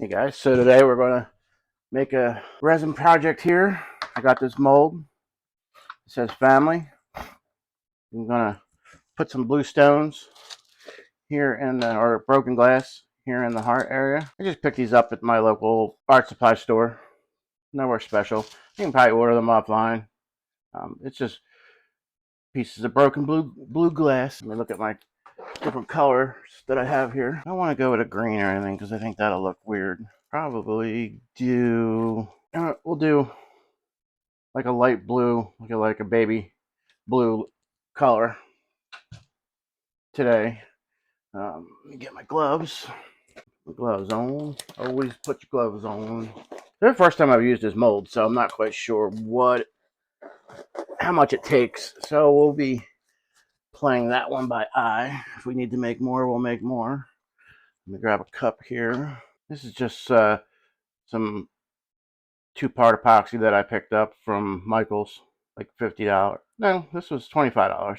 Hey guys, so today we're going to make a resin project here. I got this mold. It says family. I'm going to put some blue stones here in the, or broken glass here in the heart area. I just picked these up at my local art supply store. Nowhere special. You can probably order them offline. It's just pieces of broken blue glass. Let me look at my different colors that I have here. I don't want to go with a green or anything because I think that'll look weird. Probably do, we'll do like a light blue, like a baby blue color today. Let me get my gloves. My gloves on. Always put your gloves on. This is the first time I've used this mold, so I'm not quite sure how much it takes. So we'll be playing that one by eye. If we need to make more, we'll make more. Let me grab a cup here. This is just some two-part epoxy that I picked up from Michael's, like $50. No, this was $25.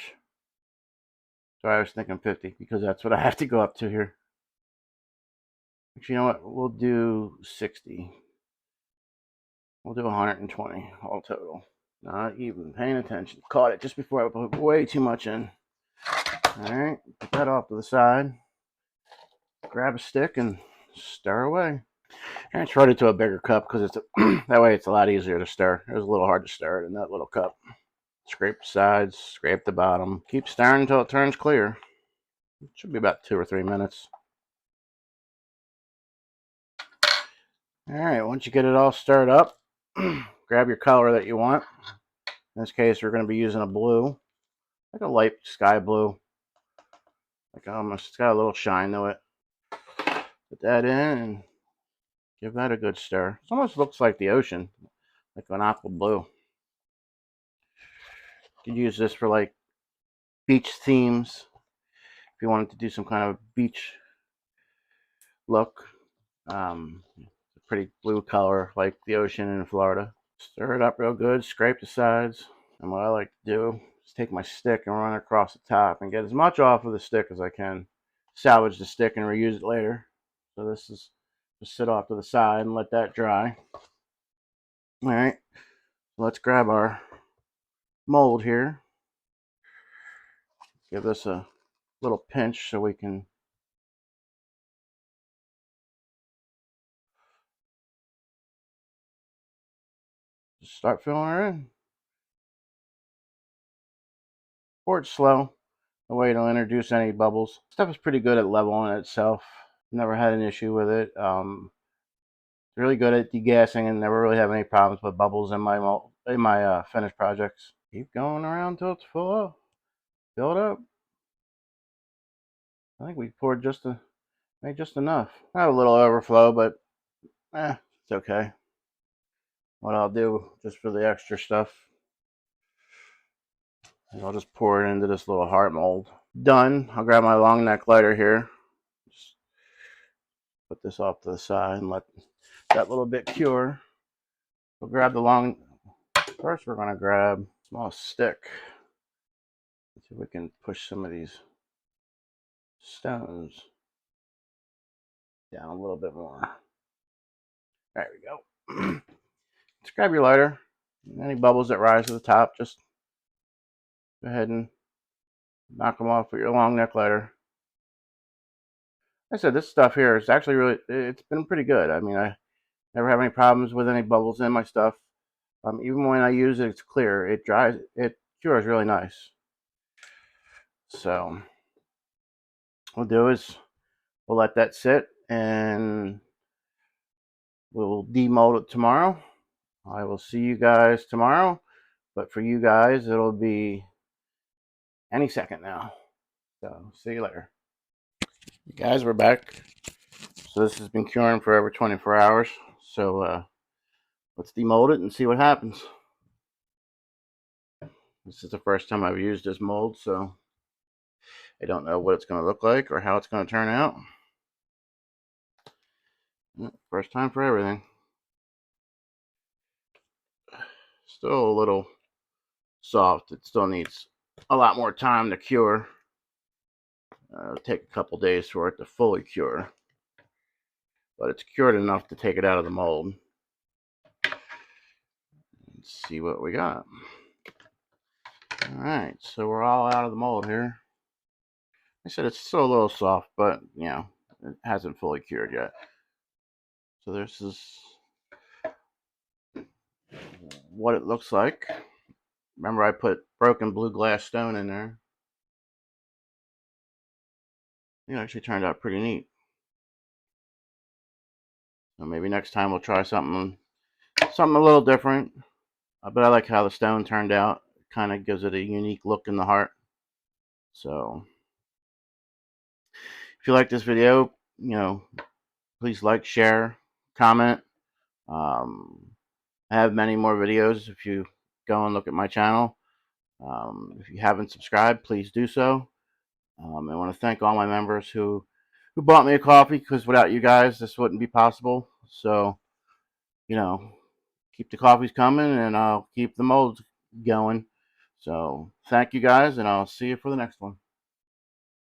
So I was thinking 50 because that's what I have to go up to here. Actually, you know what? We'll do 60. We'll do 120 all total. Not even paying attention. Caught it just before I put way too much in. All right, put that off to the side. Grab a stick and stir away. And try it to a bigger cup because it's that way it's a lot easier to stir. It was a little hard to stir it in that little cup. Scrape the sides, scrape the bottom. Keep stirring until it turns clear. It should be about 2 or 3 minutes. All right, once you get it all stirred up, grab your color that you want. In this case, we're going to be using a blue, like a light sky blue. Like almost, it's got a little shine to it. Put that in and give that a good stir. It almost looks like the ocean, like an aqua blue. You could use this for like beach themes. If you wanted to do some kind of beach look, it's a pretty blue color like the ocean in Florida. Stir it up real good, scrape the sides. And what I like to do is take my stick and run across the top and get as much off of the stick as I can. Salvage the stick and reuse it later. So this is just sit off to the side and let that dry. All right, let's grab our mold here. Give this a little pinch so we can just start filling her in. Pour it slow. The way it'll introduce any bubbles. Stuff is pretty good at leveling itself. Never had an issue with it. Really good at degassing and never really have any problems with bubbles in my finished projects. Keep going around till it's full up. Fill it up. I think we poured made just enough. I have a little overflow, but it's okay. What I'll do just for the extra stuff is I'll just pour it into this little heart mold. Done. I'll grab my long neck lighter here. Just put this off to the side and let that little bit cure. We'll grab the long. First, we're going to grab a small stick. Let's see if we can push some of these stones down a little bit more. There we go. Just grab your lighter. Any bubbles that rise to the top, just go ahead and knock them off with your long neck lighter. Like I said, this stuff here is actually it's been pretty good. I mean, I never have any problems with any bubbles in my stuff. Even when I use it, it's clear. It dries, it cures really nice. So what we'll do is we'll let that sit and we'll demold it tomorrow. I will see you guys tomorrow, but for you guys, it'll be any second now. So see you later. You guys, we're back. So this has been curing for over 24 hours. So let's demold it and see what happens. This is the first time I've used this mold, so I don't know what it's going to look like or how it's going to turn out. First time for everything. Still a little soft. It still needs a lot more time to cure. It'll take a couple days for it to fully cure. but it's cured enough to take it out of the mold. Let's see what we got. Alright, so we're all out of the mold here. I said it's still a little soft, but you know, it hasn't fully cured yet. So this is what it looks like. Remember, I put broken blue glass stone in there. It actually turned out pretty neat. So maybe next time we'll try something a little different. But I like how the stone turned out. It kind of gives it a unique look in the heart. So if you like this video, you know, please like, share, comment. I have many more videos if you go and look at my channel. If you haven't subscribed, please do so. I want to thank all my members who bought me a coffee, because without you guys, this wouldn't be possible. So, you know, keep the coffees coming, and I'll keep the molds going. So, thank you guys, and I'll see you for the next one.